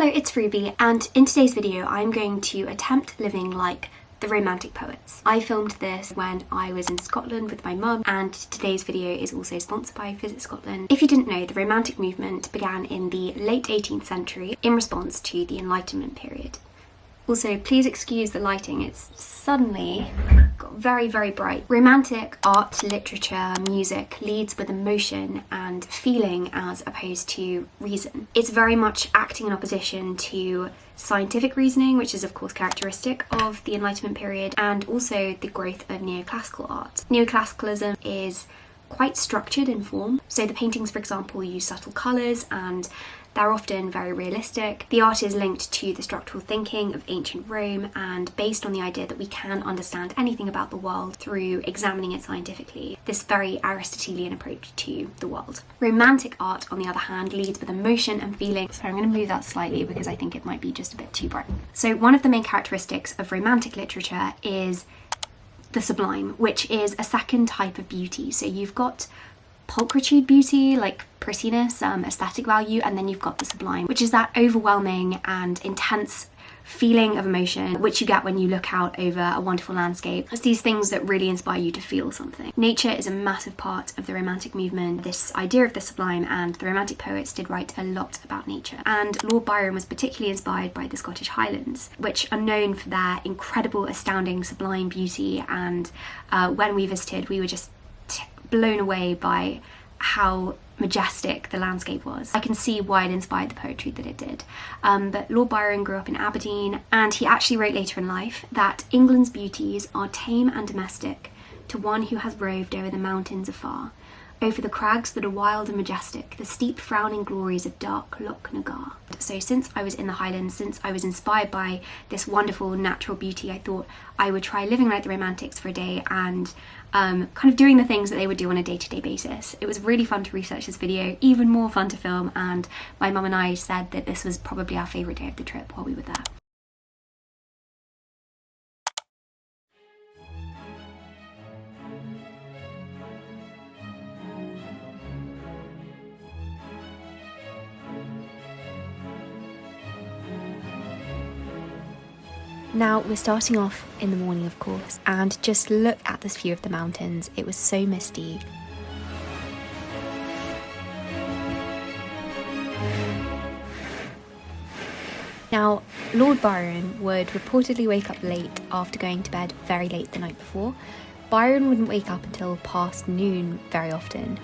Hello, it's Ruby, and in today's video I'm going to attempt living like the Romantic poets. I filmed this when I was in Scotland with my mum, and today's video is also sponsored by Visit Scotland. If you didn't know, the Romantic movement began in the late 18th century in response to the Enlightenment period. Also, please excuse the lighting, it's suddenly got very, very bright. Romantic art, literature, music leads with emotion and feeling as opposed to reason. It's very much acting in opposition to scientific reasoning, which is of course characteristic of the Enlightenment period, and also the growth of neoclassical art. Neoclassicalism is quite structured in form, so the paintings, for example, use subtle colours and they're often very realistic. The art is linked to the structural thinking of ancient Rome and based on the idea that we can understand anything about the world through examining it scientifically. This very Aristotelian approach to the world. Romantic art, on the other hand, leads with emotion and feeling. So I'm going to move that slightly because I think it might be just a bit too bright. So one of the main characteristics of Romantic literature is the Sublime, which is a second type of beauty. So you've got pulchritude beauty, like prettiness, aesthetic value, and then you've got the Sublime, which is that overwhelming and intense feeling of emotion which you get when you look out over a wonderful landscape. It's these things that really inspire you to feel something. Nature is a massive part of the Romantic movement. This idea of the Sublime, and the Romantic poets did write a lot about nature. And Lord Byron was particularly inspired by the Scottish Highlands, which are known for their incredible, astounding, sublime beauty, and when we visited we were just blown away by how majestic the landscape was. I can see why it inspired the poetry that it did. But Lord Byron grew up in Aberdeen, and he actually wrote later in life that England's beauties are tame and domestic to one who has roved over the mountains afar, over the crags that are wild and majestic, the steep frowning glories of dark Loch Nagar. So since I was in the Highlands, since I was inspired by this wonderful natural beauty, I thought I would try living like the Romantics for a day and kind of doing the things that they would do on a day-to-day basis. It was really fun to research this video, even more fun to film, and my mum and I said that this was probably our favourite day of the trip while we were there. Now we're starting off in the morning, of course, and just look at this view of the mountains. It was so misty. Now, Lord Byron would reportedly wake up late after going to bed very late the night before. Byron wouldn't wake up until past noon very often.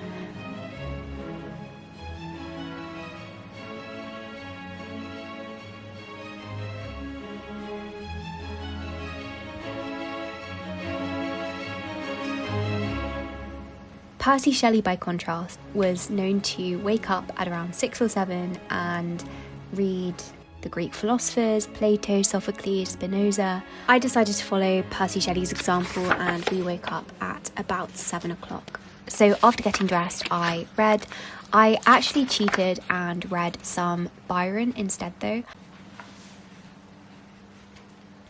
Percy Shelley, by contrast, was known to wake up at around 6 or 7 and read the Greek philosophers, Plato, Sophocles, Spinoza. I decided to follow Percy Shelley's example and we woke up at about 7 o'clock. So after getting dressed, I read. I actually cheated and read some Byron instead though.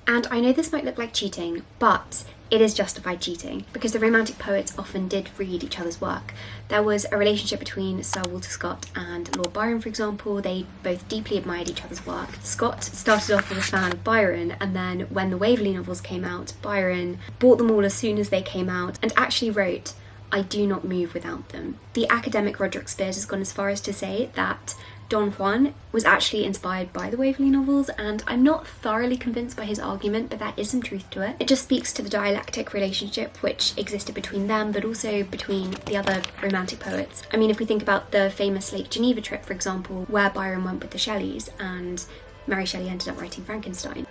And I know this might look like cheating, but it is justified cheating because the Romantic poets often did read each other's work. There was a relationship between Sir Walter Scott and Lord Byron, for example. They both deeply admired each other's work. Scott started off as a fan of Byron, and then when the Waverley novels came out, Byron bought them all as soon as they came out and actually wrote, "I do not move without them." The academic Roderick Spears has gone as far as to say that Don Juan was actually inspired by the Waverley novels, and I'm not thoroughly convinced by his argument, but there is some truth to it. It just speaks to the dialectic relationship which existed between them, but also between the other Romantic poets. I mean, if we think about the famous Lake Geneva trip, for example, where Byron went with the Shelleys and Mary Shelley ended up writing Frankenstein.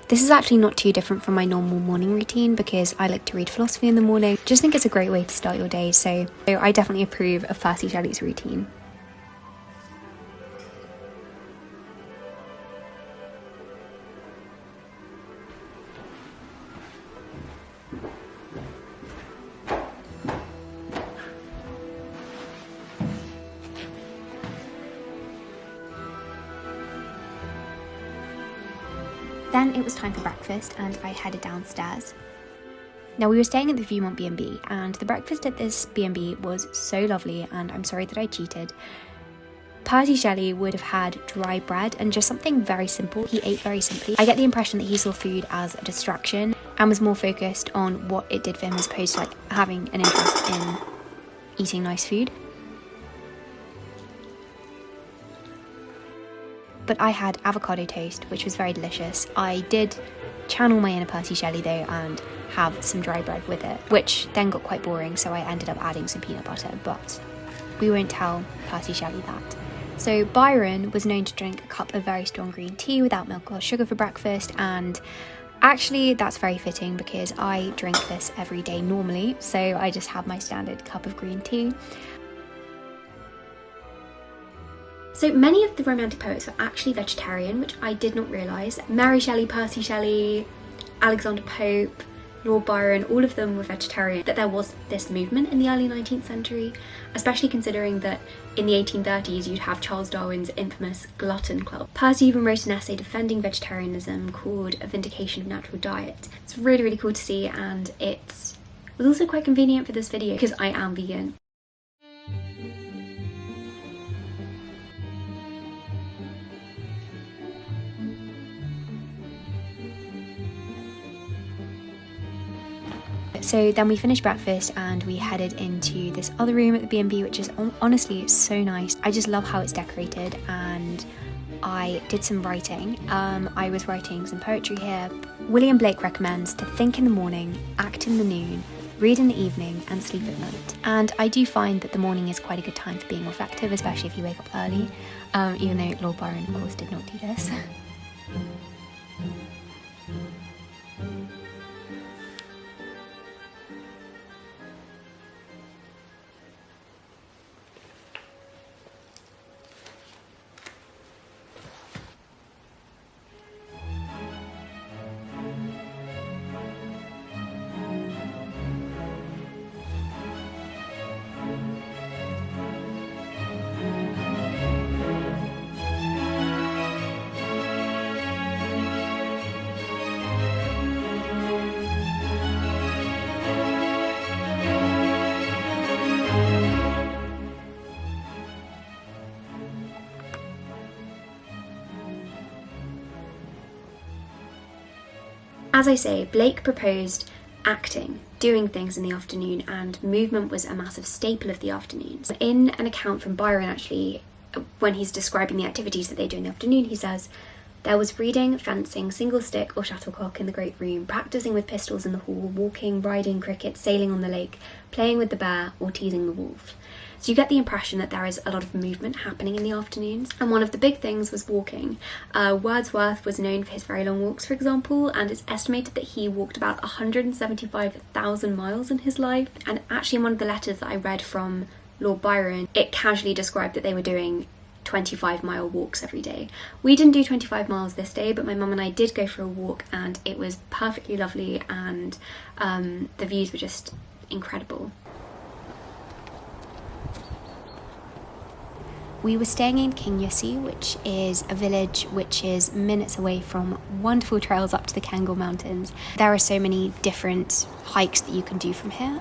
This is actually not too different from my normal morning routine because I like to read philosophy in the morning. Just think it's a great way to start your day, so I definitely approve of Percy Shelley's routine. Then it was time for breakfast and I headed downstairs. Now we were staying at the Viewmont B&B and the breakfast at this B&B was so lovely, and I'm sorry that I cheated. Percy Shelley would have had dry bread and just something very simple. He ate very simply. I get the impression that he saw food as a distraction and was more focused on what it did for him as opposed to like having an interest in eating nice food. But I had avocado toast, which was very delicious. I did channel my inner Percy Shelley though and have some dry bread with it, which then got quite boring, so I ended up adding some peanut butter, but we won't tell Percy Shelley that. So Byron was known to drink a cup of very strong green tea without milk or sugar for breakfast, and actually that's very fitting because I drink this every day normally, so I just have my standard cup of green tea. So many of the Romantic poets were actually vegetarian, which I did not realise. Mary Shelley, Percy Shelley, Alexander Pope, Lord Byron, all of them were vegetarian. That there was this movement in the early 19th century, especially considering that in the 1830s you'd have Charles Darwin's infamous Glutton Club. Percy even wrote an essay defending vegetarianism called A Vindication of Natural Diet. It's really, really cool to see, and it was also quite convenient for this video because I am vegan. So then we finished breakfast and we headed into this other room at the B&B, which is honestly so nice. I just love how it's decorated, and I did some writing. I was writing some poetry here. William Blake recommends to think in the morning, act in the noon, read in the evening and sleep at night. And I do find that the morning is quite a good time for being reflective, especially if you wake up early, even though Lord Byron of course did not do this. As I say, Blake proposed acting, doing things in the afternoon, and movement was a massive staple of the afternoons. In an account from Byron, actually, when he's describing the activities that they do in the afternoon, he says, "There was reading, fencing, single stick or shuttlecock in the great room, practising with pistols in the hall, walking, riding, cricket, sailing on the lake, playing with the bear or teasing the wolf." So you get the impression that there is a lot of movement happening in the afternoons, and one of the big things was walking. Wordsworth was known for his very long walks, for example, and it's estimated that he walked about 175,000 miles in his life. And actually in one of the letters that I read from Lord Byron, it casually described that they were doing 25-mile walks every day. We didn't do 25 miles this day, but my mum and I did go for a walk, and it was perfectly lovely, and the views were just incredible. We were staying in Cairngorm, which is a village which is minutes away from wonderful trails up to the Cairngorm Mountains. There are so many different hikes that you can do from here.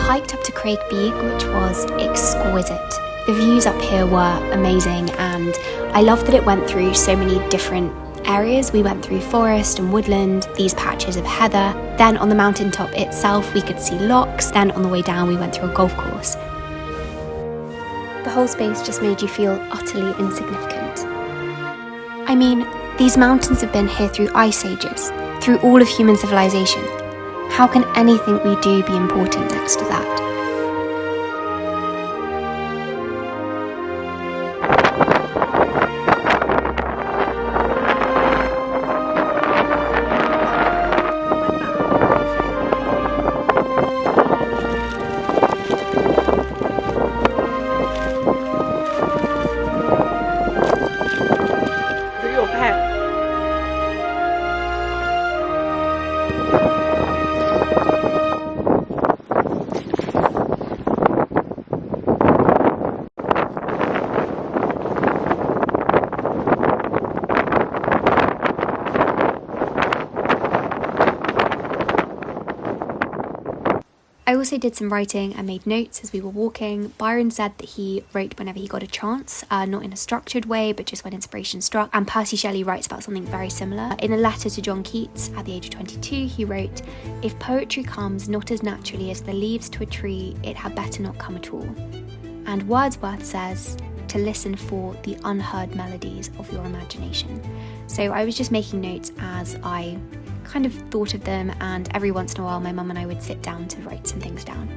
Hiked up to Craigbeag, which was exquisite. The views up here were amazing, and I loved that it went through so many different areas. We went through forest and woodland, these patches of heather. Then on the mountaintop itself we could see lochs. Then on the way down we went through a golf course. The whole space just made you feel utterly insignificant. I mean, these mountains have been here through ice ages, through all of human civilization. How can anything we do be important next to that? I also did some writing and made notes as we were walking. Byron said that he wrote whenever he got a chance, not in a structured way, but just when inspiration struck. And Percy Shelley writes about something very similar. In a letter to John Keats at the age of 22, he wrote, "If poetry comes not as naturally as the leaves to a tree, it had better not come at all." And Wordsworth says to listen for the unheard melodies of your imagination. So I was just making notes as I kind of thought of them, and every once in a while my mum and I would sit down to write some things down.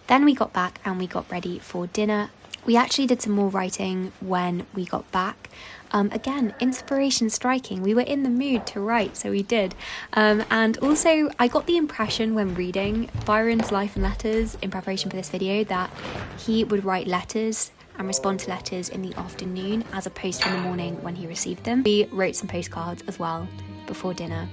Then we got back and we got ready for dinner. We actually did some more writing when we got back. Again, inspiration striking. We were in the mood to write, so we did. And also, I got the impression when reading Byron's Life and Letters in preparation for this video that he would write letters and respond to letters in the afternoon as opposed to in the morning when he received them. We wrote some postcards as well before dinner.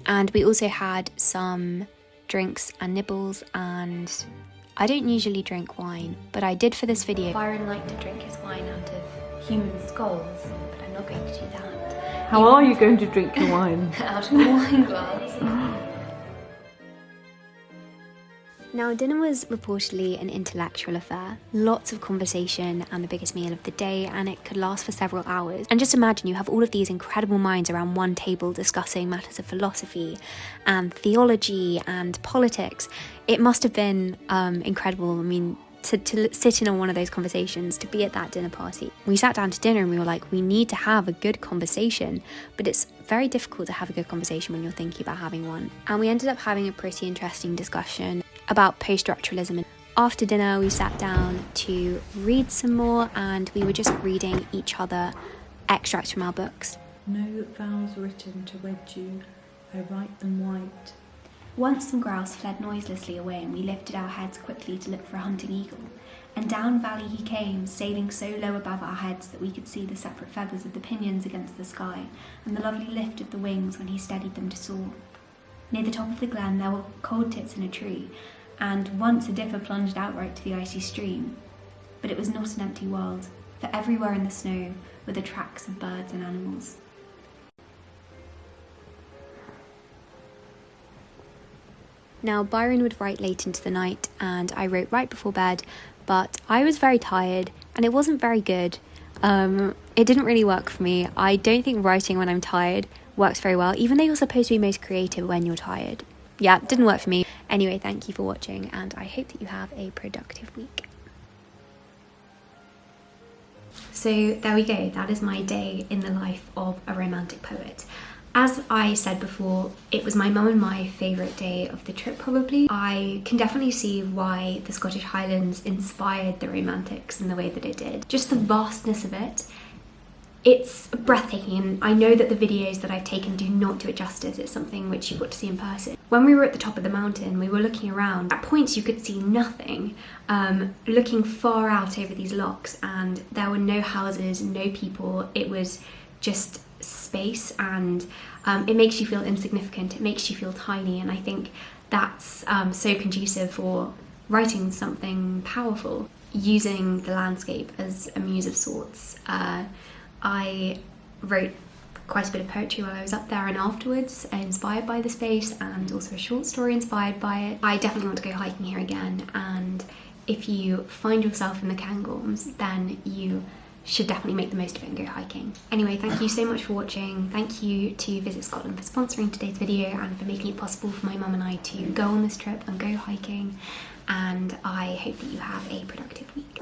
And we also had some drinks and nibbles, and I don't usually drink wine, but I did for this video. Byron liked to drink his wine out of human skulls, but I'm not going to do that. How are you going to drink your wine? Out of a wine glass. Now, dinner was reportedly an intellectual affair, lots of conversation and the biggest meal of the day, and it could last for several hours. And just imagine you have all of these incredible minds around one table discussing matters of philosophy and theology and politics. It must have been incredible. I mean, to sit in on one of those conversations, to be at that dinner party. We sat down to dinner and we were like, we need to have a good conversation, but it's very difficult to have a good conversation when you're thinking about having one. And we ended up having a pretty interesting discussion about post-structuralism. After dinner, we sat down to read some more, and we were just reading each other extracts from our books. No vows written to wed you, I write them white. Once some grouse fled noiselessly away, and we lifted our heads quickly to look for a hunting eagle. And down valley he came, sailing so low above our heads that we could see the separate feathers of the pinions against the sky, and the lovely lift of the wings when he steadied them to soar. Near the top of the glen there were cold tits in a tree, and once a dipper plunged outright to the icy stream. But it was not an empty world, for everywhere in the snow were the tracks of birds and animals. Now, Byron would write late into the night, and I wrote right before bed, but I was very tired, and it wasn't very good. It didn't really work for me. I don't think writing when I'm tired works very well, even though you're supposed to be most creative when you're tired. Yeah, it didn't work for me. Anyway, thank you for watching, and I hope that you have a productive week. So there we go, that is my day in the life of a romantic poet. As I said before, it was my mum and my favourite day of the trip probably. I can definitely see why the Scottish Highlands inspired the Romantics in the way that it did. Just the vastness of it. It's breathtaking, and I know that the videos that I've taken do not do it justice. It's something which you've got to see in person. When we were at the top of the mountain, we were looking around. At points you could see nothing, looking far out over these lochs, and there were no houses, no people. It was just space, and it makes you feel insignificant, it makes you feel tiny, and I think that's so conducive for writing something powerful, using the landscape as a muse of sorts. I wrote quite a bit of poetry while I was up there and afterwards, inspired by the space, and also a short story inspired by it. I definitely want to go hiking here again, and if you find yourself in the Cairngorms, then you should definitely make the most of it and go hiking. Anyway, thank you so much for watching. Thank you to Visit Scotland for sponsoring today's video and for making it possible for my mum and I to go on this trip and go hiking, and I hope that you have a productive week.